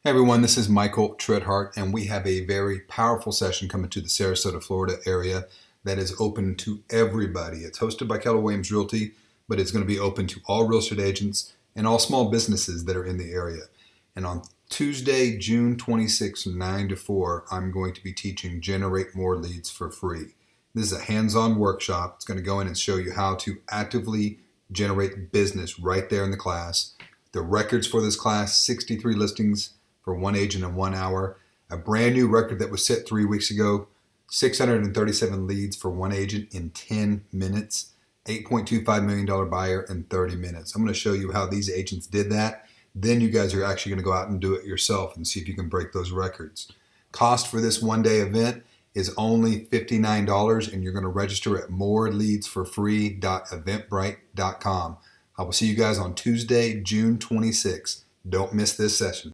Hey everyone, this is Michael Treadhart, and we have a very powerful session coming to the Sarasota, Florida area that is open to everybody. It's hosted by Keller Williams Realty, but it's going to be open to all real estate agents and all small businesses that are in the area. And on Tuesday, June 26, 9 to 4, I'm going to be teaching Generate More Leads for free. This is a hands-on workshop. It's going to go in and show you how to actively generate business right there in the class. The records for this class, 63 listings for one agent in 1 hour. A brand new record that was set 3 weeks ago, 637 leads for one agent in 10 minutes, $8.25 million buyer in 30 minutes. I'm going to show you how these agents did that. Then you guys are actually going to go out and do it yourself and see if you can break those records. Cost for this one-day event is only $59, and you're going to register at moreleadsforfree.eventbrite.com. I will see you guys on Tuesday, June 26th. Don't miss this session.